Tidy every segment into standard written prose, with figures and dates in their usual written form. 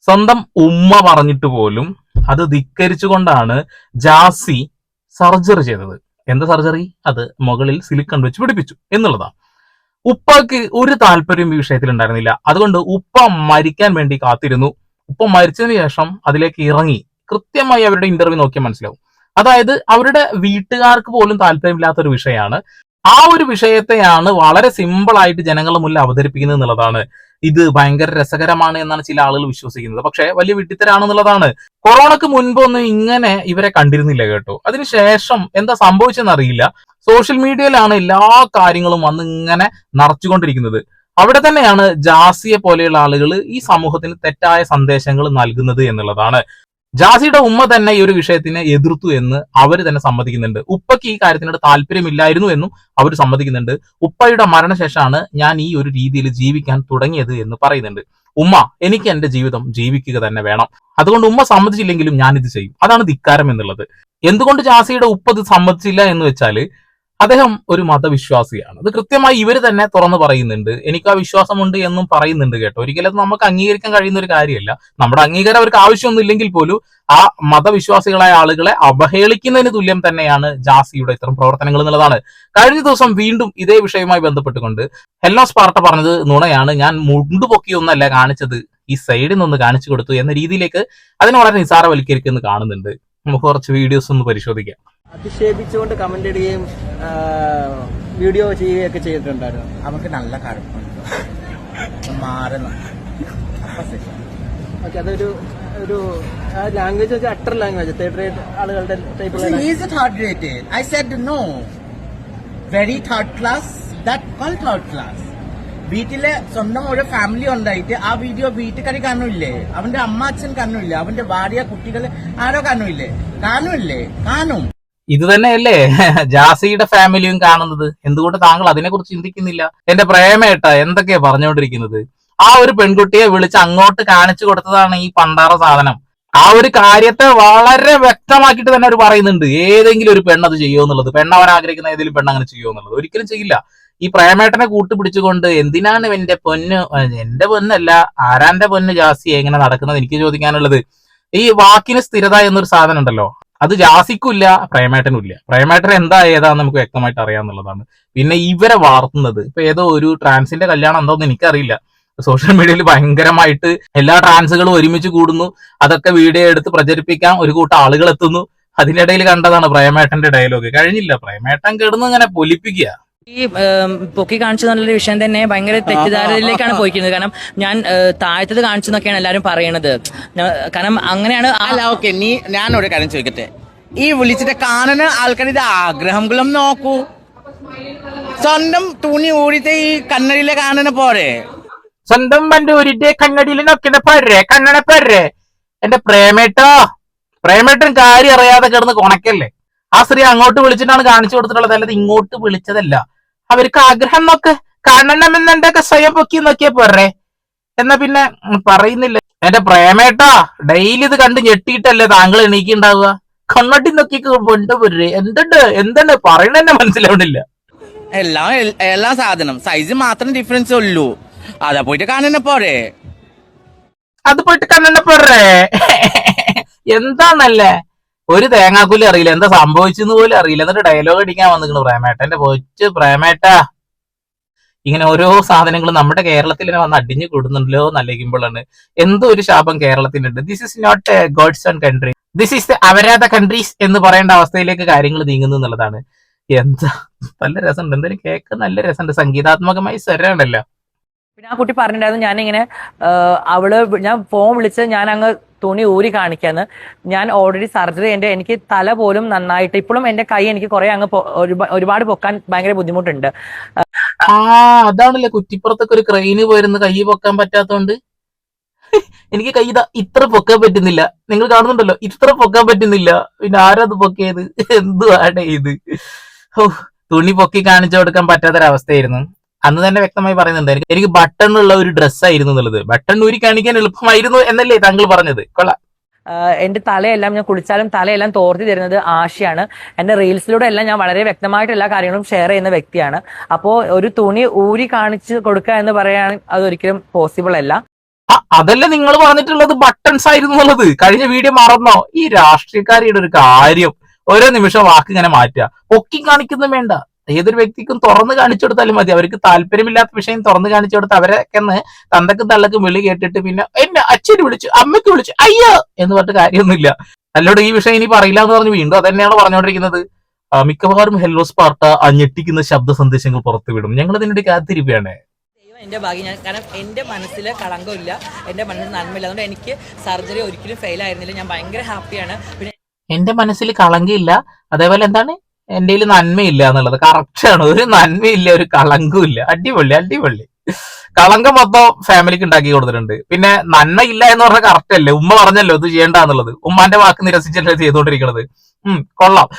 സ്വന്തം ഉമ്മ പറഞ്ഞിട്ട് പോലും അത് ധിക്കരിച്ചുകൊണ്ടാണ് ജാസി സർജറി ചെയ്തത്. എന്താ സർജറി? അത് മുകളിൽ സിലിക്കൺ വെച്ച് പിടിപ്പിച്ചു എന്നുള്ളതാണ്. ഉപ്പക്ക് ഒരു താല്പര്യം ഈ വിഷയത്തിൽ ഉണ്ടായിരുന്നില്ല. അതുകൊണ്ട് ഉപ്പ മരിക്കാൻ വേണ്ടി കാത്തിരുന്നു. ഉപ്പ മരിച്ചതിന് ശേഷം അതിലേക്ക് ഇറങ്ങി. കൃത്യമായി അവരുടെ ഇന്റർവ്യൂ നോക്കിയാൽ മനസ്സിലാവും. അതായത് അവരുടെ വീട്ടുകാർക്ക് പോലും താല്പര്യമില്ലാത്ത ഒരു വിഷയമാണ്. ആ ഒരു വിഷയത്തെയാണ് വളരെ സിമ്പിൾ ആയിട്ട് ജനങ്ങളുടെ മുന്നിൽ അവതരിപ്പിക്കുന്നത് എന്നുള്ളതാണ്. ഇത് ഭയങ്കര രസകരമാണ് എന്നാണ് ചില ആളുകൾ വിശ്വസിക്കുന്നത്. പക്ഷെ വലിയ വിഡ്ഢിത്തരാണെന്നുള്ളതാണ്. കൊറോണക്ക് മുൻപൊന്നും ഇങ്ങനെ ഇവരെ കണ്ടിരുന്നില്ല കേട്ടോ. അതിനുശേഷം എന്താ സംഭവിച്ചെന്ന് അറിയില്ല. സോഷ്യൽ മീഡിയയിലാണ് എല്ലാ കാര്യങ്ങളും വന്ന് ഇങ്ങനെ നിറച്ചുകൊണ്ടിരിക്കുന്നത്. അവിടെ തന്നെയാണ് ജാസിയെ പോലെയുള്ള ആളുകൾ ഈ സമൂഹത്തിന് തെറ്റായ സന്ദേശങ്ങൾ നൽകുന്നത് എന്നുള്ളതാണ്. ജാസിയുടെ ഉമ്മ തന്നെ ഈ ഒരു വിഷയത്തിനെ എതിർത്തു എന്ന് അവർ തന്നെ സമ്മതിക്കുന്നുണ്ട്. ഉപ്പയ്ക്ക് ഈ കാര്യത്തിനോട് താല്പര്യമില്ലായിരുന്നു എന്നും അവർ സമ്മതിക്കുന്നുണ്ട്. ഉപ്പയുടെ മരണശേഷമാണ് ഞാൻ ഈ ഒരു രീതിയിൽ ജീവിക്കാൻ തുടങ്ങിയത് എന്ന് പറയുന്നുണ്ട്. ഉമ്മ, എനിക്ക് എന്റെ ജീവിതം ജീവിക്കുക തന്നെ വേണം, അതുകൊണ്ട് ഉമ്മ സമ്മതിച്ചില്ലെങ്കിലും ഞാൻ ഇത് ചെയ്യും. അതാണ് ധിക്കാരം എന്നുള്ളത്. എന്തുകൊണ്ട് ജാസിയുടെ ഉപ്പ ഇത് സമ്മതിച്ചില്ല എന്ന് വെച്ചാല് അദ്ദേഹം ഒരു മതവിശ്വാസിയാണ്. അത് കൃത്യമായി ഇവർ തന്നെ തുറന്നു പറയുന്നുണ്ട്. എനിക്ക് ആ വിശ്വാസമുണ്ട് എന്നും പറയുന്നുണ്ട് കേട്ടോ. ഒരിക്കലും അത് നമുക്ക് അംഗീകരിക്കാൻ കഴിയുന്ന ഒരു കാര്യമല്ല. നമ്മുടെ അംഗീകാരം അവർക്ക് ആവശ്യമൊന്നും ഇല്ലെങ്കിൽ പോലും ആ മതവിശ്വാസികളായ ആളുകളെ അവഹേളിക്കുന്നതിന് തുല്യം തന്നെയാണ് ജാസിയുടെ ഇത്തരം പ്രവർത്തനങ്ങൾ എന്നുള്ളതാണ്. കഴിഞ്ഞ ദിവസം വീണ്ടും ഇതേ വിഷയവുമായി ബന്ധപ്പെട്ടുകൊണ്ട് ഹെല്ലോ സ്പാർട്ട പറഞ്ഞത് നുണയാണ്, ഞാൻ മുണ്ടുപൊക്കിയൊന്നല്ല കാണിച്ചത്, ഈ സൈഡിൽ നിന്ന് കാണിച്ചു കൊടുത്തു എന്ന രീതിയിലേക്ക് അതിനെ വളരെ നിസാരവൽക്കരിക്കുന്നു കാണുന്നുണ്ട്. നമുക്ക് കുറച്ച് വീഡിയോസ് ഒന്ന് പരിശോധിക്കാം. അധിക്ഷേപിച്ചുകൊണ്ട് കമന്റ് ഇടുകയും വീഡിയോ ചെയ്യുകയൊക്കെ ചെയ്തിട്ടുണ്ടായിരുന്നു. അവർക്ക് നല്ല കടുപ്പുണ്ട്, മാറണം. ഓക്കെ, അതൊരു ഒരു ലാംഗ്വേജ് വെച്ചാൽ അട്ടർ ലാംഗ്വേജ്, തേർഡ് റേറ്റ് ആളുകളുടെ type. I said no. Very third class, that called third class. വീട്ടിലെ സ്വന്തം ഒരു ഫാമിലി ഉണ്ടായിട്ട് ആ വീഡിയോ വീട്ടുകാരി കാണൂല്ലേ, അവന്റെ അമ്മ അച്ഛൻ കാണൂല്ലേ, അവന്റെ ഭാര്യ കുട്ടികൾ ആരോ കാണൂല്ലേ? കാണും. ഇത് തന്നെയല്ലേ ജാസിയുടെ ഫാമിലിയും കാണുന്നത്? എന്തുകൊണ്ട് താങ്കൾ അതിനെക്കുറിച്ച് ചിന്തിക്കുന്നില്ല? എന്റെ പ്രേമേട്ട എന്തൊക്കെയാ പറഞ്ഞുകൊണ്ടിരിക്കുന്നത്? ആ ഒരു പെൺകുട്ടിയെ വിളിച്ച് അങ്ങോട്ട് കാണിച്ചു കൊടുത്തതാണ് ഈ പണ്ടാറ സാധനം. ആ ഒരു കാര്യത്തെ വളരെ വ്യക്തമാക്കിയിട്ട് തന്നെ അവർ പറയുന്നുണ്ട്. ഏതെങ്കിലും ഒരു പെണ്ണ് അത് ചെയ്യുമോ എന്നുള്ളത്, പെണ്ണവൻ ആഗ്രഹിക്കുന്ന ഏതെങ്കിലും പെണ്ണ് അങ്ങനെ ചെയ്യുമോ എന്നുള്ളത് ഒരിക്കലും ചെയ്യില്ല. ഈ പ്രേമേട്ടനെ കൂട്ടുപിടിച്ചുകൊണ്ട് എന്തിനാണ് എന്റെ പൊന്ന്, എന്റെ പൊന്നല്ല ആരാന്റെ പൊന്ന് ജാസി എങ്ങനെ നടക്കുന്നത് എനിക്ക് ചോദിക്കാനുള്ളത്. ഈ വാക്കിന് സ്ഥിരത എന്നൊരു സാധനം ഉണ്ടല്ലോ, അത് ജാസിക്കുമില്ല പ്രേമേട്ടനും ഇല്ല. പ്രേമേട്ടൻ എന്താ ഏതാന്ന് നമുക്ക് വ്യക്തമായിട്ട് അറിയാന്നുള്ളതാണ്. പിന്നെ ഇവരെ വളർത്തുന്നത് ഇപ്പൊ ഏതോ ഒരു ട്രാൻസിന്റെ കല്യാണം എന്തോന്ന് എനിക്കറിയില്ല. സോഷ്യൽ മീഡിയയിൽ ഭയങ്കരമായിട്ട് എല്ലാ ട്രാൻസുകളും ഒരുമിച്ച് കൂടുന്നു, അതൊക്കെ വീഡിയോ എടുത്ത് പ്രചരിപ്പിക്കാൻ ഒരു കൂട്ടം ആളുകൾ എത്തുന്നു. അതിനിടയിൽ കണ്ടതാണ് പ്രേമേട്ടന്റെ ഡയലോഗ്. കഴിഞ്ഞില്ല, പ്രേമേട്ടൻ കിടന്ന് ഇങ്ങനെ പൊലിപ്പിക്കുക. ഈ പൊക്കി കാണിച്ചു എന്നുള്ളൊരു വിഷയം തന്നെ ഭയങ്കര തെറ്റിദ്ധാരണയിലേക്കാണ് പോയിരിക്കുന്നത്. കാരണം ഞാൻ താഴ്ത്തത് കാണിച്ചു എന്നൊക്കെയാണ് എല്ലാവരും പറയണത്. കാരണം അങ്ങനെയാണ്. അല്ല, ഓക്കെ, ഞാൻ ഒരു കാര്യം ചോദിക്കട്ടെ, ഈ വിളിച്ചിട്ട് കാണുന്ന ആൾക്കാർ ഇത് ആഗ്രഹങ്ങളും നോക്കൂ. സ്വന്തം തുണി ഊരിത്തെ ഈ കണ്ണടിയിലെ കാണുന്ന പോരെ, സ്വന്തം പണ്ട് ഊരിട്ട് കണ്ണടിയിൽ നോക്കുന്ന പോരെ, കണ്ണട പോരെ. എന്റെ പ്രേമേട്ടൻ കാര്യം അറിയാതെ കിടന്ന് കൊണക്കല്ലേ. ആ സ്ത്രീ അങ്ങോട്ട് വിളിച്ചിട്ടാണ് കാണിച്ചു കൊടുത്തിട്ടുള്ളത്, അല്ലാതെ ഇങ്ങോട്ട് വിളിച്ചതല്ല. അവർക്ക് ആഗ്രഹം നോക്ക്, കാണണമെന്നുണ്ടൊക്കെ സ്വയം പൊക്കി നോക്കിയാ പോരെ. എന്നാ പിന്നെ പറയുന്നില്ല. എന്റെ പ്രേമേട്ടാ, ഡെയിലി ഇത് കണ്ട് ഞെട്ടിയിട്ടല്ലേ താങ്കൾ എണീക്കുണ്ടാവുക? കണ്ണട്ടി നോക്കി കൊണ്ട് പോരെ. എന്തുണ്ട് പറയണെന്നെ മനസ്സിലാവണില്ല. എല്ലാ സാധനം സൈസ് മാത്രം ഡിഫറൻസ് ഉള്ളൂ. അതാ പോയിട്ട് കാണുന്ന പോരെ, എന്താന്നല്ലേ? ഒരു തേങ്ങാക്കൂലി അറിയില്ല, എന്താ സംഭവിച്ചെന്ന് പോലും അറിയില്ല. എന്നിട്ട് ഡയലോഗ് അടിക്കാൻ വന്നിരിക്കുന്നു പ്രേമേട്ടന്റെ പൊച്ച് പ്രേമേട്ടാ. ഇങ്ങനെ ഓരോ സാധനങ്ങളും നമ്മുടെ കേരളത്തിൽ തന്നെ വന്ന് അടിഞ്ഞു കൂടുന്നുണ്ടല്ലോ എന്നല്ലിക്കുമ്പോഴാണ് എന്തോ ഒരു ശാപം കേരളത്തിനുണ്ട്. This is not a God's own country, this is അവരാധ കൺട്രീസ് എന്ന് പറയേണ്ട അവസ്ഥയിലേക്ക് കാര്യങ്ങൾ നീങ്ങുന്നു എന്നുള്ളതാണ്. എന്താ നല്ല രസമുണ്ട്, എന്തായാലും കേക്ക് നല്ല രസമുണ്ട്, സംഗീതാത്മകമായി സ്വരമുണ്ടല്ലോ. പിന്നെ ആ കുട്ടി പറഞ്ഞിട്ടുണ്ടായിരുന്നു ഞാനിങ്ങനെ ഞാൻ ഫോൺ വിളിച്ച് ഞാൻ അങ്ങ് തുണി ഊരി കാണിക്കാന്ന്. ഞാൻ ഓൾറെഡി സർജറി എനിക്ക് തല പോലും നന്നായിട്ട് ഇപ്പോഴും എന്റെ കൈ എനിക്ക് കുറെ അങ്ങ് ഒരുപാട് പൊക്കാൻ ഭയങ്കര ബുദ്ധിമുട്ടുണ്ട്. അതാണല്ലേ കുറ്റിപ്പുറത്തൊക്കെ ഒരു ക്രെയിന് പോയിരുന്ന് കൈ പൊക്കാൻ പറ്റാത്തോണ്ട് എനിക്ക് കൈ ഇത്ര പൊക്കാൻ പറ്റുന്നില്ല. നിങ്ങൾ കാണുന്നുണ്ടല്ലോ, ഇത്ര പൊക്കാൻ പറ്റുന്നില്ല. പിന്നെ ആരത് പൊക്കിയത്? എന്തുവാണ് ഇത്? തുണി പൊക്കി കാണിച്ചു കൊടുക്കാൻ പറ്റാത്തൊരവസ്ഥയായിരുന്നു. അന്ന് തന്നെ വ്യക്തമായി പറയുന്നുണ്ട്, എനിക്ക് ബട്ടൺ ഉള്ള ഒരു ഡ്രസ്സായിരുന്നു എന്നുള്ളത്. ബട്ടൺ ഊരി കാണിക്കാൻ എളുപ്പമായിരുന്നു എന്നല്ലേ താങ്കൾ പറഞ്ഞത്? കൊള്ളാം. എന്റെ തലയെല്ലാം ഞാൻ കുളിച്ചാലും തലയെല്ലാം തോർത്തി തരുന്നത് ആശയാണ്. എന്റെ റീൽസിലൂടെ എല്ലാം ഞാൻ വളരെ വ്യക്തമായിട്ട് എല്ലാ കാര്യങ്ങളും ഷെയർ ചെയ്യുന്ന വ്യക്തിയാണ്. അപ്പോൾ ഒരു തുണി ഊരി കാണിച്ചു കൊടുക്കുക എന്ന് പറയാൻ അതൊരിക്കലും പോസിബിൾ അല്ല. അതല്ലേ നിങ്ങൾ പറഞ്ഞിട്ടുള്ളത് ബട്ടൺസ് ആയിരുന്നു എന്നുള്ളത്. കഴിഞ്ഞ വീഡിയോ മറന്നോ? ഈ രാഷ്ട്രീയക്കാരിയുടെ ഒരു കാര്യം, ഓരോ നിമിഷം വാക്ക് ഇങ്ങനെ മാറ്റുക. പൊക്കി കാണിക്കൊന്നും വേണ്ട. ഏതൊരു വ്യക്തിക്കും തുറന്ന് കാണിച്ചു കൊടുത്താലും മതി. അവർക്ക് താല്പര്യമില്ലാത്ത വിഷയം തുറന്ന് കാണിച്ചു കൊടുത്ത് അവരൊക്കെ തന്തക്കും തള്ളക്കും വിളി കേട്ടിട്ട് പിന്നെ എന്റെ അച്ഛന് വിളിച്ചു, അമ്മയ്ക്ക് വിളിച്ചു, അയ്യോ എന്ന് പറഞ്ഞിട്ട് കാര്യമൊന്നുമില്ല. അല്ലോട് ഈ വിഷയം ഇനി പറയില്ല എന്ന് പറഞ്ഞ് വീണ്ടും അതന്നെയാണ് പറഞ്ഞുകൊണ്ടിരിക്കുന്നത്. മിക്കവാറും ഹെല്ലോ സ്പാർട്ട ഞെട്ടിക്കുന്ന ശബ്ദ സന്ദേശങ്ങൾ പുറത്തുവിടും. ഞങ്ങൾ ഇതിനുവേണ്ടി കാത്തിരിക്കുകയാണ്. എൻ്റെ ഭാഗ്യം. ഞാൻ കാരണം എൻ്റെ മനസ്സിൽ കളങ്കമില്ല, എൻ്റെ മനസ്സിൽ നന്മയില്ല. അതുകൊണ്ട് എനിക്ക് സർജറി ഒരിക്കലും ഫെയിൽ ആയിരുന്നില്ല. ഞാൻ ഭയങ്കര ഹാപ്പിയാണ്. പിന്നെ എന്റെ മനസ്സിൽ കളങ്കയില്ല, അതേപോലെ എന്താണ് എന്റെ നന്മയില്ല എന്നുള്ളത് കറക്റ്റാണ്. ഒരു നന്മയില്ല, ഒരു കളങ്കവും ഇല്ല. അടിപൊളി അടിപൊളി. കളങ്കം മൊത്തം ഫാമിലിക്ക് ഉണ്ടാക്കി കൊടുത്തിട്ടുണ്ട്. പിന്നെ നന്മയില്ല എന്ന് പറഞ്ഞാൽ കറക്റ്റ് അല്ലേ? ഉമ്മ പറഞ്ഞല്ലോ ഇത് ചെയ്യേണ്ടെന്നുള്ളത്. ഉമ്മാന്റെ വാക്ക് നിരസിച്ചല്ലേ ചെയ്തുകൊണ്ടിരിക്കുന്നത്. കൊള്ളാം.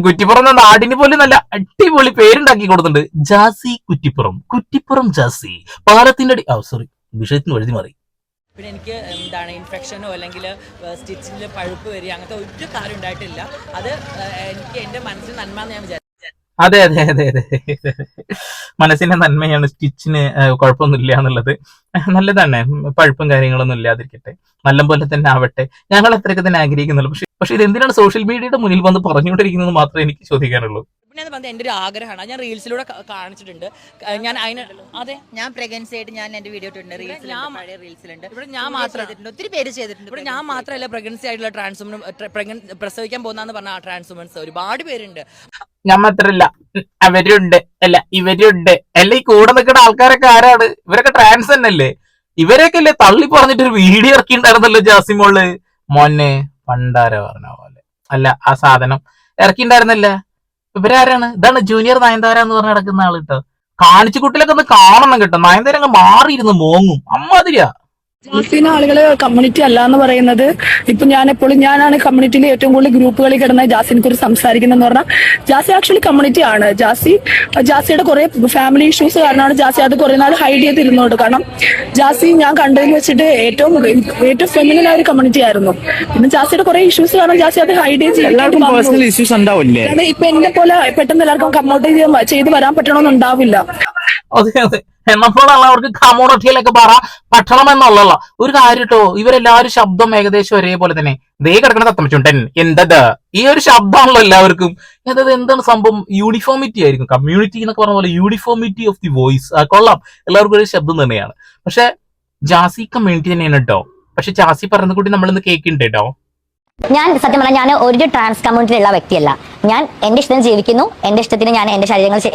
കുറ്റിപ്പുറം എന്ന നാടിന് പോലും നല്ല അടിപൊളി പേരുണ്ടാക്കി കൊടുത്തിട്ടുണ്ട്. ജാസി കുറ്റിപ്പുറം, കുറ്റിപ്പുറം ജാസി പാലത്തിന്റെ സോറി വിഷയത്തിന് എഴുതി മാറി. പിന്നെ എനിക്ക് എന്താണ് ഇൻഫെക്ഷനോ അല്ലെങ്കിൽ സ്റ്റിച്ചിൽ പഴുപ്പ് വരിക അങ്ങനത്തെ ഒരു കാര്യം ഉണ്ടായിട്ടില്ല. അത് എനിക്ക് എൻ്റെ മനസ്സിൽ നന്മ എന്ന് ഞാൻ വിചാരിച്ചു. അതെ അതെ അതെ അതെ മനസ്സിന്റെ നന്മയാണ്. സ്റ്റിച്ചിന് കുഴപ്പമൊന്നുമില്ല എന്നുള്ളത് നല്ലതാണ്. പഴുപ്പും കാര്യങ്ങളൊന്നും ഇല്ലാതിരിക്കട്ടെ, നല്ലപോലെ തന്നെ ആവട്ടെ. ഞങ്ങൾ അത്രയൊക്കെ തന്നെ ആഗ്രഹിക്കുന്നുള്ളൂ. പക്ഷെ ഇത് എന്തിനാണ് സോഷ്യൽ മീഡിയയുടെ മുന്നിൽ വന്ന് പറഞ്ഞുകൊണ്ടിരിക്കുന്നത് മാത്രമേ എനിക്ക് ചോദിക്കാനുള്ളൂ. പിന്നെ അത് പറഞ്ഞാൽ എൻ്റെ ഒരു ആഗ്രഹമാണ്. ഞാൻ റീൽസിലൂടെ കാണിച്ചിട്ടുണ്ട്. ഞാൻ അതിന് അതെ ഞാൻ പ്രഗ്നൻസി ആയിട്ട് ഞാൻ എന്റെ വീഡിയോ ഇട്ടിട്ടുണ്ട്. റീൽസിലുണ്ട്. ഇവിടെ ഞാൻ മാത്രം ഒത്തിരി പേര് ചെയ്തിട്ടുണ്ട്. ഇവിടെ ഞാൻ മാത്രമല്ല പ്രഗ്നൻസി ആയിട്ടുള്ള പ്രസവിക്കാൻ പോകുന്നതെന്ന് പറഞ്ഞ ട്രാൻസ്വുമൻസ് ഒരുപാട് പേരുണ്ട്. ഞാൻ മാത്രല്ല, അവരുണ്ട്, അല്ല ഇവരുണ്ട്, അല്ല ഈ കൂടെ നിൽക്കുന്ന ആൾക്കാരൊക്കെ ആരാണ്? ഇവരൊക്കെ ട്രാൻസ് തന്നെയല്ലേ? ഇവരൊക്കെ അല്ലേ തള്ളി പറഞ്ഞിട്ട് ഒരു വീഡിയോ ഇറക്കിണ്ടായിരുന്നല്ലോ ജാസിമോള്. മോനെ പണ്ടാര പറഞ്ഞ പോലെ അല്ല ആ സാധനം ഇറക്കിണ്ടായിരുന്നല്ലേ. ഇവരാരാണ്? ഇതാണ് ജൂനിയർ നയൻതാര എന്ന് പറഞ്ഞ് നടക്കുന്ന ആള് കേട്ടോ. കാണിച്ചു കുട്ടിലൊക്കെ ഒന്ന് കാണണം കേട്ടോ. നയൻതാര അങ്ങ് മാറിയിരുന്ന് മോങ്ങും അമ്മാതിരിയാ. ജാസിന് ആളുകള് കമ്മ്യൂണിറ്റി അല്ല എന്ന് പറയുന്നത്. ഇപ്പൊ ഞാനാണ് കമ്മ്യൂണിറ്റിയിൽ ഏറ്റവും കൂടുതൽ ഗ്രൂപ്പുകളിൽ കിടന്ന ജാസിനെ കുറിച്ച് സംസാരിക്കുന്നതെന്ന് പറഞ്ഞാൽ ജാസി ആക്ച്വലി കമ്മ്യൂണിറ്റി ആണ്. ജാസിയുടെ കുറെ ഫാമിലി ഇഷ്യൂസ് കാരണമാണ് ജാസി അത് കുറെ നാൾ ഹൈഡ് ചെയ്തിരുന്നോണ്ട്. കാരണം ജാസി ഞാൻ കണ്ടതിൽ വെച്ചിട്ട് ഏറ്റവും ഫെമിനിൻ ആ ഒരു കമ്മ്യൂണിറ്റി ആയിരുന്നു. പിന്നെ ജാസിയുടെ കുറെ ഇഷ്യൂസ് കാരണം ജാസി അത് ഹൈഡ് ചെയ്ത് ഇപ്പൊ എന്നെ പോലെ പെട്ടെന്ന് എല്ലാവർക്കും കമ്മോട്ട് ചെയ്ത് വരാൻ പറ്റണമെന്നുണ്ടാവില്ല. അതെ അതെ നമ്മളവർക്ക് കമ്മ്യൂണിറ്റിയിലൊക്കെ പറ്റണം എന്നുള്ള ഒരു കാര്യം കേട്ടോ. ഇവരെല്ലാവരും ശബ്ദം ഏകദേശം ഒരേപോലെ തന്നെ. ദേ കിടക്കണ തത്തമ്മച്ചുണ്ടൻ എന്തത് ഈ ഒരു ശബ്ദമാണല്ലോ എല്ലാവർക്കും. അതായത് എന്താണ് സംഭവം? യൂണിഫോമിറ്റി ആയിരിക്കും. കമ്മ്യൂണിറ്റി എന്നൊക്കെ പറഞ്ഞ പോലെ യൂണിഫോമിറ്റി ഓഫ് ദി വോയിസ്. കൊള്ളാം, എല്ലാവർക്കും ഒരു ശബ്ദം തന്നെയാണ്. പക്ഷെ ജാസി കമ്മ്യൂണിറ്റി തന്നെയാണ് കേട്ടോ. പക്ഷെ ജാസി പറയുന്ന കൂടി നമ്മളിന്ന് കേൾക്കുന്നുണ്ട് കേട്ടോ. ഞാൻ സത്യം പറഞ്ഞാൽ ഞാൻ ഒരു ട്രാൻസ് കമ്മ്യൂണിറ്റിയിലുള്ള വ്യക്തിയല്ല. ഞാൻ എന്റെ ഇഷ്ടത്തിന് ജീവിക്കുന്നു, എന്റെ ഇഷ്ടത്തിന് ഞാൻ എന്റെ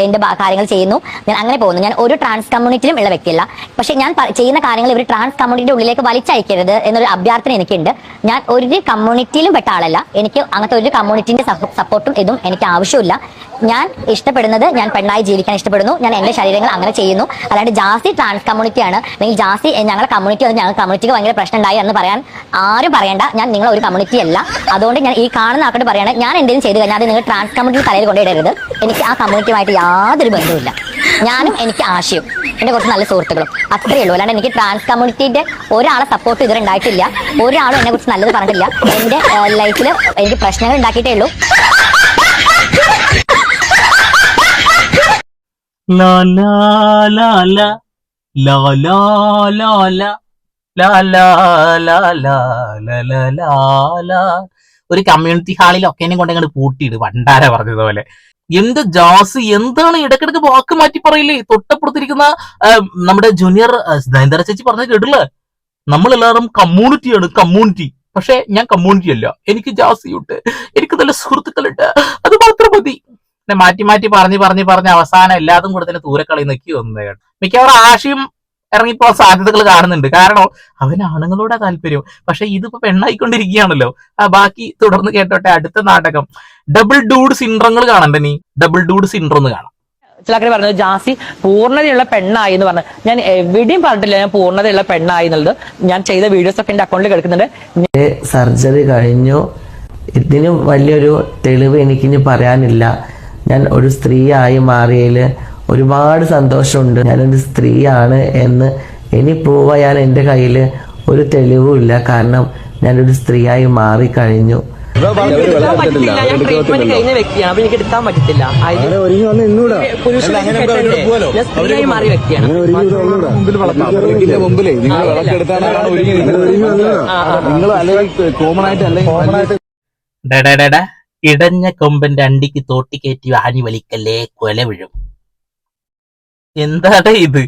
എന്റെ കാര്യങ്ങൾ ചെയ്യുന്നു, ഞാൻ അങ്ങനെ പോകുന്നു. ഞാൻ ഒരു ട്രാൻസ് കമ്മ്യൂണിറ്റിയിലും ഉള്ള വ്യക്തിയല്ല. പക്ഷെ ഞാൻ ചെയ്യുന്ന കാര്യങ്ങൾ ഇവർ ട്രാൻസ് കമ്മ്യൂണിറ്റിയുടെ ഉള്ളിലേക്ക് വലിച്ചയക്കരുത് എന്നൊരു അഭ്യർത്ഥന എനിക്കുണ്ട്. ഞാൻ ഒരു കമ്മ്യൂണിറ്റിയിലും പെട്ട ആളല്ല. എനിക്ക് അങ്ങനത്തെ ഒരു കമ്മ്യൂണിറ്റിന്റെ സപ്പോർട്ടും ഇതും എനിക്ക് ആവശ്യമില്ല. ഞാൻ ഇഷ്ടപ്പെടുന്നത്, ഞാൻ പെണ്ണായി ജീവിക്കാൻ ഇഷ്ടപ്പെടുന്നു. ഞാൻ എന്റെ ശരീരങ്ങൾ അങ്ങനെ ചെയ്യുന്നു. അല്ലാണ്ട് ജാസി ട്രാൻസ് കമ്മ്യൂണിറ്റിയാണ് അല്ലെങ്കിൽ ജാസി ഞങ്ങളുടെ കമ്മ്യൂണിറ്റി ഞങ്ങൾ കമ്മ്യൂണിറ്റിക്ക് ഭയങ്കര പ്രശ്നം ഉണ്ടായി എന്ന് പറയാൻ ആരും പറയണ്ട. ഞാൻ നിങ്ങൾ ഒരു കമ്മ്യൂണിറ്റി അല്ല. അതുകൊണ്ട് ഞാൻ ഈ കാണുന്ന ആൾക്കാരോട് പറയണേ, ഞാൻ എന്തെങ്കിലും ചെയ്തു കഴിഞ്ഞാൽ അത് നിങ്ങൾ ട്രാൻസ് കമ്മ്യൂണിറ്റി തലയിൽ കൊണ്ടിടരുത്. എനിക്ക് ആ കമ്മ്യൂണിറ്റിയുമായിട്ട് യാതൊരു ബന്ധവുമില്ല. ഞാനും എനിക്ക് ആശയും എന്റെ കുറച്ച് നല്ല സുഹൃത്തുക്കളും അത്രയേ ഉള്ളൂ. അല്ലാണ്ട് എനിക്ക് ട്രാൻസ് കമ്മ്യൂണിറ്റിന്റെ ഒരാളെ സപ്പോർട്ട് ഇതുവരെ ഉണ്ടായിട്ടില്ല. ഒരാളും എന്നെ കുറിച്ച് നല്ലത് പറഞ്ഞിട്ടില്ല. എന്റെ ലൈഫിൽ എനിക്ക് പ്രശ്നങ്ങൾ ഉണ്ടാക്കിയിട്ടേ ഉള്ളൂ. ലാ ലാ ലാ ലാ ലാ ലാ ലാ ലാ ലാ ലാ ലാ ലാ ലാ ലാ ലാ. ഒരു കമ്മ്യൂണിറ്റി ഹാളിലൊക്കെ എന്നെ കൊണ്ടങ്ങോട്ട് പൂട്ടിയിട് പണ്ടാര പറഞ്ഞതുപോലെ. എന്ത് ജാസി എന്താണ് ഇടക്കിടക്ക് വാക്ക് മാറ്റി പറയില്ലേ? തൊട്ടപ്പുറത്തിരിക്കുന്ന നമ്മുടെ ജൂനിയർ നയൻതാര ചേച്ചി പറഞ്ഞത് കേട്ടില്ലേ? നമ്മളെല്ലാവരും കമ്മ്യൂണിറ്റിയാണ്, കമ്മ്യൂണിറ്റി. പക്ഷെ ഞാൻ കമ്മ്യൂണിറ്റി അല്ല, എനിക്ക് ജാസിയുണ്ട്, എനിക്ക് നല്ല സുഹൃത്തുക്കളുണ്ട്, അത് മാത്രം മതി. മാറ്റി മാറ്റി പറഞ്ഞ് അവസാനം എല്ലാതും കൂടെ തന്നെ ദൂരക്കളി നിൽക്കി വന്നത്. മിക്കവാറും ആശയം ഇറങ്ങിപ്പോ സാധ്യതകൾ കാണുന്നുണ്ട്. കാരണം അവന് ആണുങ്ങളോടാ താല്പര്യം. പക്ഷെ ഇതിപ്പോ പെണ്ണായിക്കൊണ്ടിരിക്കുകയാണല്ലോ. ബാക്കി തുടർന്ന് കേട്ടോട്ടെ. അടുത്ത നാടകം ഡബിൾ ഡൂഡ് സിൻഡ്രോങ്ങൾ കാണണ്ടേ? നീ ഡബിൾ ഡൂഡ് സിൻഡ്രോം എന്ന് കാണാം. ചില ആൾക്കാർ പറഞ്ഞത് ജാസി പൂർണ്ണതയുള്ള പെണ്ണായി എന്ന് പറഞ്ഞു. ഞാൻ എവിടെയും പറഞ്ഞിട്ടില്ല ഞാൻ പൂർണ്ണതയുള്ള പെണ്ണായി എന്നുള്ളത്. ഞാൻ ചെയ്ത വീഡിയോസ് ഒക്കെ എന്റെ അക്കൗണ്ടിൽ കിടക്കുന്നുണ്ട്. സർജറി കഴിഞ്ഞു. ഇതിന് വലിയൊരു തെളിവ് എനിക്കിനി പറയാനില്ല. ഞാൻ ഒരു സ്ത്രീയായി മാറിയതിൽ ഒരുപാട് സന്തോഷമുണ്ട്. ഞാനൊരു സ്ത്രീയാണ് എന്ന് ഇനി പ്രൂവ് ചെയ്യാൻ എൻ്റെ കയ്യിൽ ഒരു തെളിവുമില്ല. കാരണം ഞാനൊരു സ്ത്രീയായി മാറിക്കഴിഞ്ഞു. എടുക്കാൻ പറ്റത്തില്ല. ഞാൻ ട്രീറ്റ്മെന്റ് കഴിഞ്ഞ വ്യക്തിയാണ്, അപ്പൊ എനിക്ക് എടുക്കാൻ പറ്റത്തില്ല. പുരുഷനായി ഞാൻ സ്ത്രീയായി മാറിയ വ്യക്തിയാണ്. ഇടഞ്ഞ കൊമ്പന്റെ അണ്ടിക്ക് തോട്ടിക്കയറ്റി ആഞ്ഞു വലിക്കല്ലേ കൊല വീഴും. എന്താണ് ഇത്?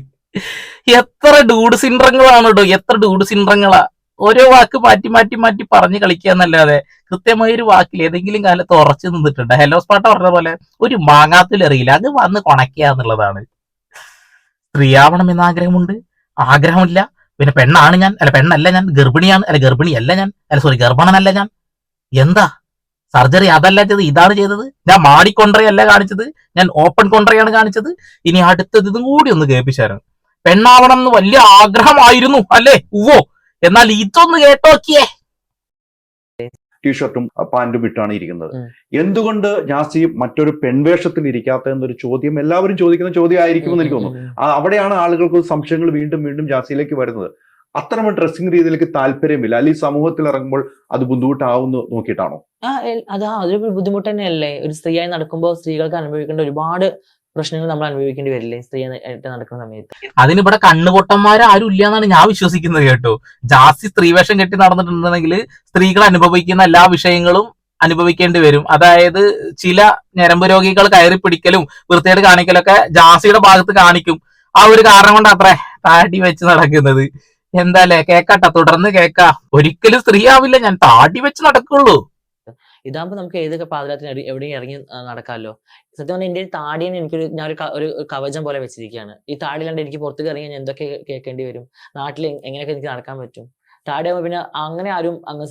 എത്ര ഡൂഡ് സിൻഡ്രങ്ങളാണ് കേട്ടോ, എത്ര ഡൂഡ് സിൻഡ്രങ്ങളാ. ഓരോ വാക്ക് മാറ്റി മാറ്റി മാറ്റി പറഞ്ഞു കളിക്കാന്നല്ലാതെ കൃത്യമായ ഒരു വാക്കിൽ ഏതെങ്കിലും കാലത്ത് ഉറച്ചു നിന്നിട്ടുണ്ട്. ഹെലോസ് പാട്ട പറഞ്ഞ പോലെ ഒരു മാങ്ങാത്തിലറിയില്ല, അത് വന്ന് കൊണക്കുക എന്നുള്ളതാണ്. സ്ത്രീയാവണം എന്ന ആഗ്രഹമുണ്ട്, ആഗ്രഹമില്ല. പിന്നെ പെണ്ണാണ് ഞാൻ, അല്ല പെണ്ണല്ല ഞാൻ, ഗർഭിണിയാണ്, അല്ല ഗർഭിണിയല്ല ഞാൻ, അല്ല സോറി ഗർഭണനല്ല ഞാൻ. എന്താ സർജറി അതല്ല ചെയ്തത്, ഇതാണ് ചെയ്തത്. ഞാൻ മാടിക്കൊണ്ടറയല്ല കാണിച്ചത്, ഞാൻ ഓപ്പൺ കൊണ്ടറയാണ് കാണിച്ചത്. ഇനി അടുത്തത് ഇതും കൂടി ഒന്ന് കേൾപ്പിച്ചായിരുന്നു. പെണ്ണാവണം എന്ന് വലിയ ആഗ്രഹമായിരുന്നു അല്ലേ? ഉവ്വോ, എന്നാൽ ഇതൊന്ന് കേട്ടോക്കിയേ. ടീഷർട്ടും പാന്റും ഇട്ടാണ് ഇരിക്കുന്നത്. എന്തുകൊണ്ട് ജാസി മറ്റൊരു പെൺവേഷത്തിൽ ഇരിക്കാത്ത എന്നൊരു ചോദ്യം എല്ലാവരും ചോദിക്കുന്ന ചോദ്യമായിരിക്കുമെന്ന് എനിക്ക് തോന്നുന്നു. അവിടെയാണ് ആളുകൾക്ക് സംശയങ്ങൾ വീണ്ടും വീണ്ടും ജാസിയിലേക്ക് വരുന്നത്. അത്തരം ഡ്രസ്സിംഗ് രീതിയിലേക്ക് താല്പര്യമില്ല, അല്ലെങ്കിൽ സമൂഹത്തിൽ ഇറങ്ങുമ്പോൾ അത് ബുദ്ധിമുട്ടാവുന്നു നോക്കിയിട്ടാണോ? അതൊരു ബുദ്ധിമുട്ട് തന്നെയല്ലേ. ഒരു സ്ത്രീയായി നടക്കുമ്പോൾ സ്ത്രീകൾക്ക് അനുഭവിക്കേണ്ട ഒരുപാട് പ്രശ്നങ്ങൾ നമ്മൾ അനുഭവിക്കേണ്ടി വരില്ലേ സ്ത്രീയായിട്ട് നടക്കുന്ന സമയത്ത്? അതിനിവിടെ കണ്ണുപൊട്ടന്മാരും ഇല്ല എന്നാണ് ഞാൻ വിശ്വസിക്കുന്നത് കേട്ടോ. ജാസി സ്ത്രീവേഷം കെട്ടി നടന്നിട്ടുണ്ടെങ്കിൽ സ്ത്രീകൾ അനുഭവിക്കുന്ന എല്ലാ വിഷയങ്ങളും അനുഭവിക്കേണ്ടി വരും. അതായത് ചില ഞരമ്പ് രോഗികൾ കയറി പിടിക്കലും വൃത്തിയായിട്ട് കാണിക്കലൊക്കെ ജാസിയുടെ ഭാഗത്ത് കാണിക്കും. ആ ഒരു കാരണം കൊണ്ട് അത്ര താടി വെച്ച് നടക്കുന്നത്. എന്താല്ലേ, കേക്കാട്ട, തുടർന്ന് കേക്കാ. ഒരിക്കലും സ്ത്രീ ആവില്ല ഞാൻ, താടി വെച്ച് നടക്കുള്ളൂ. ഇതാകുമ്പോൾ നമുക്ക് ഏതൊക്കെ പാദത്തിന് എവിടെയും ഇറങ്ങി നടക്കാമല്ലോ. സത്യം പറഞ്ഞാൽ എന്റെ താടിയെ ഞാൻ ഒരു കവചം പോലെ വെച്ചിരിക്കുകയാണ്. ഈ താടിയിലാണ്ട് എനിക്ക് പുറത്തേക്ക് ഇറങ്ങി ഞാൻ എന്തൊക്കെ കേൾക്കേണ്ടി വരും, നാട്ടിൽ എങ്ങനെയൊക്കെ എനിക്ക് നടക്കാൻ പറ്റും. താടിയാകുമ്പോൾ പിന്നെ അങ്ങനെ ആരും അങ്ങ്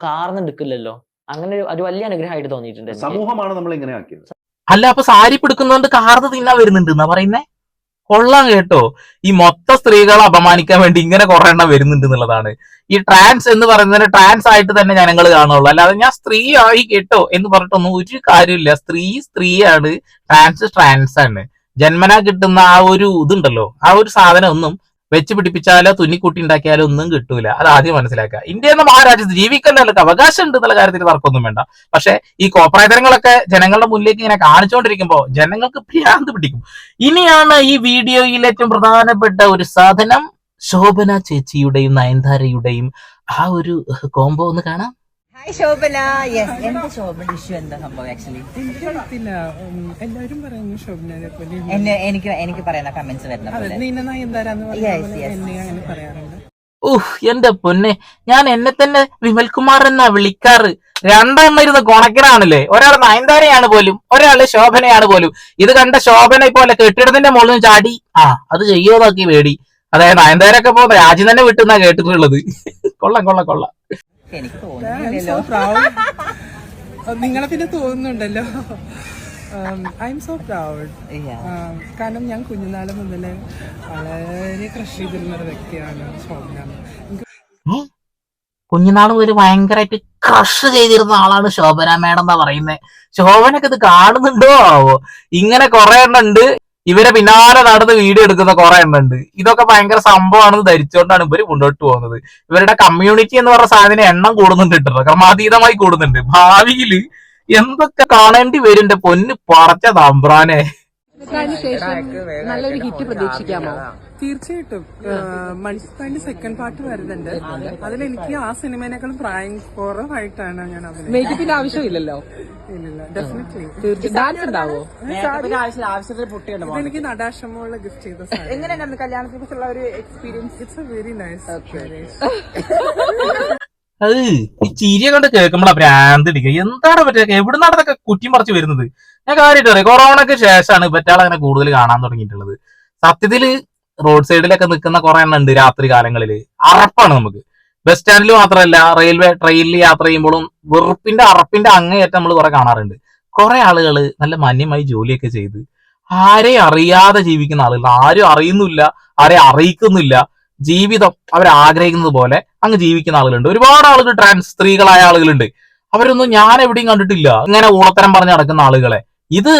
കാർന്നെടുക്കില്ലല്ലോ. അങ്ങനെ ഒരു വലിയ അനുഗ്രഹമായിട്ട് തോന്നിയിട്ടുണ്ട്. സമൂഹമാണ് നമ്മൾ ഇങ്ങനെ ആക്കിയത്. അല്ല, അപ്പൊ സാരി പിടിക്കുന്നോണ്ട് കാർന്ന് തിന്നാൻ വരുന്നുണ്ട് എന്നാ പറയുന്നേ? കൊള്ളാം കേട്ടോ. ഈ മൊത്ത സ്ത്രീകളെ അപമാനിക്കാൻ വേണ്ടി ഇങ്ങനെ കുറെ എണ്ണം വരുന്നുണ്ട് എന്നുള്ളതാണ്. ഈ ട്രാൻസ് എന്ന് പറയുന്നതിന് ട്രാൻസ് ആയിട്ട് തന്നെ ജനങ്ങൾ കാണുള്ളൂ, അല്ലാതെ ഞാൻ സ്ത്രീ ആയി കേട്ടോ എന്ന് പറഞ്ഞിട്ടൊന്നും ഒരു കാര്യമില്ല. സ്ത്രീയാണ്, ട്രാൻസ് ആണ്. ജന്മനാ കിട്ടുന്ന ആ ഒരു ഇതുണ്ടല്ലോ, ആ ഒരു സാധനം ഒന്നും വെച്ച് പിടിപ്പിച്ചാലോ തുന്നിക്കൂട്ടി ഉണ്ടാക്കിയാലോ ഒന്നും കിട്ടൂല. അത് ആദ്യം മനസ്സിലാക്കുക. ഇന്ത്യ എന്ന മഹാരാജ്യത്ത് ജീവിക്കാനൊക്കെ അവകാശം ഉണ്ട് എന്നുള്ള കാര്യത്തിൽ തർക്കമൊന്നും വേണ്ട. പക്ഷെ ഈ കോപ്രായതരങ്ങളൊക്കെ ജനങ്ങളുടെ മുന്നിലേക്ക് ഇങ്ങനെ കാണിച്ചുകൊണ്ടിരിക്കുമ്പോൾ ജനങ്ങൾക്ക് ഭ്രാന്ത് പിടിക്കും. ഇനിയാണ് ഈ വീഡിയോയിൽ ഏറ്റവും പ്രധാനപ്പെട്ട ഒരു സാധനം. ശോഭന ചേച്ചിയുടെയും നയൻതാരയുടെയും ആ ഒരു കോംബോ ഒന്ന് കാണാം. ഹായ് ശോഭന. യെസ്, എന്താ ശോഭന ഇഷ്യൂ, എന്താ സംഭവം? ആക്ച്വലി എല്ലാവരും പറയുന്നു ശോഭനയെ പോലെ എനിക്ക് പറയുന്ന കമന്റ്സ് വരുന്ന പോലെ. എന്റെ പൊന്നെ, ഞാൻ എന്നെ തന്നെ വിമൽകുമാർ എന്നാ വിളിക്കാറ്. രണ്ടെണ്ണം ഇരുന്ന് കൊണക്കിനാണല്ലേ. ഒരാൾ നയൻതാരയാണ് പോലും, ഒരാള് ശോഭനയാണ് പോലും. ഇത് കണ്ട ശോഭന പോലെ കെട്ടിടത്തിന്റെ മുകളിൽ നിന്ന് ചാടി അത് ചെയ്യോ നോക്കി വേടി. അതായത് നയൻതാരൊക്കെ പോ രാജ്യം തന്നെ വിട്ടുന്നാ കേട്ടിട്ടുള്ളത്. കൊള്ളാം കൊള്ളാം കൊള്ളാം. എനിക്ക് തോന്നുന്നില്ലല്ലോ. നിങ്ങളെ പിന്നെ തോന്നുന്നുണ്ടല്ലോ. I'm so proud. കാരണം ഞാൻ കുഞ്ഞുനാള് മുതലേ വളരെ ക്രഷ് ചെയ്തിരുന്ന ഒരു വ്യക്തിയാണ് ശോഭന. കുഞ്ഞുനാൾ മുതൽ ഭയങ്കരമായിട്ട് ക്രഷ് ചെയ്തിരുന്ന ആളാണ് ശോഭന മേഡം എന്നാ പറയുന്നത്. ശോഭനക്ക് ഇത് കാണുന്നുണ്ടോ ആവോ? ഇങ്ങനെ കുറെ എണ്ണം ഉണ്ട് ഇവരെ പിന്നാലെ നടന്ന് വീഡിയോ എടുക്കുന്ന കുറെ എണ്ണം ഉണ്ട്. ഇതൊക്കെ ഭയങ്കര സംഭവമാണെന്ന് ധരിച്ചുകൊണ്ടാണ് ഇവര് മുന്നോട്ട് പോകുന്നത്. ഇവരുടെ കമ്മ്യൂണിറ്റി എന്ന് പറഞ്ഞ സാധനം എണ്ണം കൂടുന്നുണ്ട് കേട്ടോ, ക്രമാതീതമായി കൂടുന്നുണ്ട്. ഭാവിയിൽ എന്തൊക്കെ കാണേണ്ടി വരും എന്റെ പൊന്ന് പറച്ച തമ്പ്രാനെ. നല്ലൊരു ഹിറ്റ് പ്രതീക്ഷിക്കാമോ? തീർച്ചയായിട്ടും. മണിസ്താന്റെ സെക്കൻഡ് പാർട്ട് വരുന്നുണ്ട്. അതിലെനിക്ക് ആ സിനിമേനേക്കാളും പ്രായം കുറവായിട്ടാണ് ഞാൻ മേക്കപ്പിന്റെ ആവശ്യമില്ലല്ലോ. ഇല്ലില്ല, ഡെഫിനറ്റ്ലി ഡാൻസ് ഉണ്ടാവോ? എനിക്ക് നടാശ്രമമുള്ള ഗിഫ്റ്റ് ചെയ്ത എങ്ങനെയാണ് കല്യാണത്തെ കുറിച്ചുള്ള ഒരു experience? It's A very nice. അത് ഈ ചിരിയെ കൊണ്ട് കേൾക്കുമ്പോഴാ ഭ്രാന്ത് ഇടിക്കുക. എന്താണ് പറ്റുക? എവിടുന്നാണ് ഇതൊക്കെ കുറ്റിയും പറിച്ച് വരുന്നത്? ഞാൻ കാര്യമായിട്ട് പറയാം, കൊറോണക്ക് ശേഷമാണ് പറ്റാൾ അങ്ങനെ കൂടുതൽ കാണാൻ തുടങ്ങിയിട്ടുള്ളത്. സത്യത്തില് റോഡ് സൈഡിലൊക്കെ നിൽക്കുന്ന കുറെ എണ്ണം ഉണ്ട് രാത്രി കാലങ്ങളിൽ. അറപ്പാണ് നമുക്ക്. ബസ് സ്റ്റാൻഡിൽ മാത്രമല്ല, ട്രെയിനിൽ യാത്ര ചെയ്യുമ്പോഴും അറപ്പിന്റെ അങ്ങേയറ്റം നമ്മൾ കുറെ കാണാറുണ്ട്. കുറെ ആളുകൾ നല്ല മാന്യമായി ജോലിയൊക്കെ ചെയ്ത് ആരെയും അറിയാതെ ജീവിക്കുന്ന ആളുകൾ, ആരും അറിയുന്നില്ല, ആരെയും അറിയിക്കുന്നില്ല, ജീവിതം അവരാഗ്രഹിക്കുന്നത് പോലെ അങ്ങ് ജീവിക്കുന്ന ആളുകളുണ്ട്. ഒരുപാട് ആളുകൾ ട്രാൻസ് സ്ത്രീകളായ ആളുകളുണ്ട്. അവരൊന്നും ഞാൻ എവിടെയും കണ്ടിട്ടില്ല ഇങ്ങനെ ഊളത്തരം പറഞ്ഞ് നടക്കുന്ന ആളുകളെ. ഇത്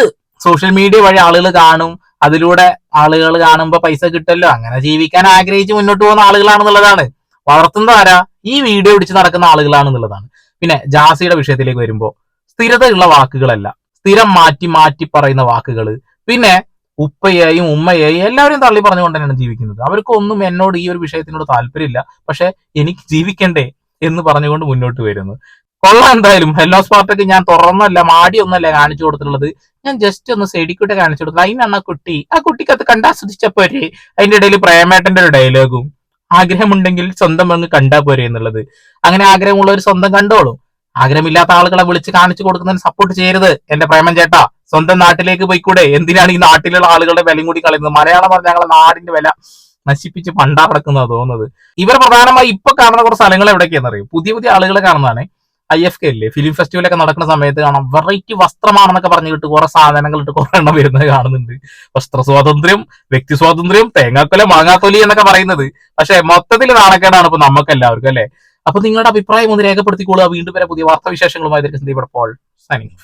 സോഷ്യൽ മീഡിയ വഴി ആളുകൾ കാണും, അതിലൂടെ ആളുകൾ കാണുമ്പോ പൈസ കിട്ടല്ലോ, അങ്ങനെ ജീവിക്കാൻ ആഗ്രഹിച്ച് മുന്നോട്ട് പോകുന്ന ആളുകളാണെന്നുള്ളതാണ്. വളർത്തുന്നത് ആരാ? ഈ വീഡിയോ പിടിച്ച് നടക്കുന്ന ആളുകളാണെന്നുള്ളതാണ്. പിന്നെ ജാസിയുടെ വിഷയത്തിലേക്ക് വരുമ്പോൾ സ്ഥിരതയുള്ള വാക്കുകളല്ല, സ്ഥിരം മാറ്റി മാറ്റി പറയുന്ന വാക്കുകൾ, പിന്നെ ഉപ്പയെയും ഉമ്മയെയും എല്ലാവരും തള്ളി പറഞ്ഞുകൊണ്ട് തന്നെയാണ് ജീവിക്കുന്നത്. അവർക്കൊന്നും എന്നോട് ഈ ഒരു വിഷയത്തിനോട് താല്പര്യമില്ല, പക്ഷെ എനിക്ക് ജീവിക്കണ്ടേ എന്ന് പറഞ്ഞുകൊണ്ട് മുന്നോട്ട് വരുന്നു. കൊള്ളാം. എന്തായാലും ഹെല്ലോ സ്പാർട്ടക്ക് ഞാൻ തുറന്നല്ല മാടിയൊന്നല്ല കാണിച്ചു കൊടുത്തിട്ടുള്ളത്, ഞാൻ ജസ്റ്റ് ഒന്ന് സൈഡിക്കൂടെ കാണിച്ചു കൊടുത്തു. അതിനാണ് ആ കുട്ടിക്ക് അത് കണ്ടാസ്വദിച്ച പോരെ. അതിന്റെ ഇടയിൽ പ്രേമേട്ടന്റെ ഒരു ഡയലോഗും, ആഗ്രഹമുണ്ടെങ്കിൽ സ്വന്തം അങ്ങ് കണ്ടാ പോരെ എന്നുള്ളത്. അങ്ങനെ ആഗ്രഹമുള്ളവർ സ്വന്തം കണ്ടോളും, ആഗ്രഹമില്ലാത്ത ആളുകളെ വിളിച്ച് കാണിച്ചു കൊടുക്കുന്നതിന് സപ്പോർട്ട് ചെയ്യരുത് എന്റെ പ്രേമൻ ചേട്ടാ. സ്വന്തം നാട്ടിലേക്ക് പോയിക്കൂടെ? എന്തിനാണ് ഈ നാട്ടിലുള്ള ആളുകളുടെ വിലയും കൂടി കളയുന്നത്? മലയാളം പറഞ്ഞ ഞങ്ങളുടെ നാടിന്റെ വില നശിപ്പിച്ച് പണ്ടാ കിടക്കുന്നത് തോന്നുന്നത്. ഇവർ പ്രധാനമായി ഇപ്പൊ കാണുന്ന കുറച്ച് സ്ഥലങ്ങൾ എവിടെയൊക്കെയാണെന്ന് അറിയും. പുതിയ പുതിയ ആളുകളെ കാണുന്നതാണ്. IFK ഇല്ലേ, ഫിലിം ഫെസ്റ്റിവലൊക്കെ നടക്കുന്ന സമയത്ത് കാണാം, വെറൈറ്റി വസ്ത്രമാണെന്നൊക്കെ പറഞ്ഞിട്ട് കുറെ സാധനങ്ങൾ ഇട്ട് കുറെ എണ്ണം വരുന്നത് കാണുന്നുണ്ട്. വസ്ത്ര സ്വാതന്ത്ര്യം, വ്യക്തി സ്വാതന്ത്ര്യം, തേങ്ങാക്കൊല മാങ്ങാക്കൊലി എന്നൊക്കെ പറയുന്നത്. പക്ഷെ മൊത്തത്തിൽ നാണക്കേടാണ് ഇപ്പൊ നമുക്ക് എല്ലാവർക്കും അല്ലെ. അപ്പൊ നിങ്ങളുടെ അഭിപ്രായം ഒന്ന് രേഖപ്പെടുത്തിക്കോളുക. വീണ്ടും വരെ പുതിയ വാർത്താവിശേഷങ്ങളുമായി സന്ദീപ് പോൾ സൈനിങ്.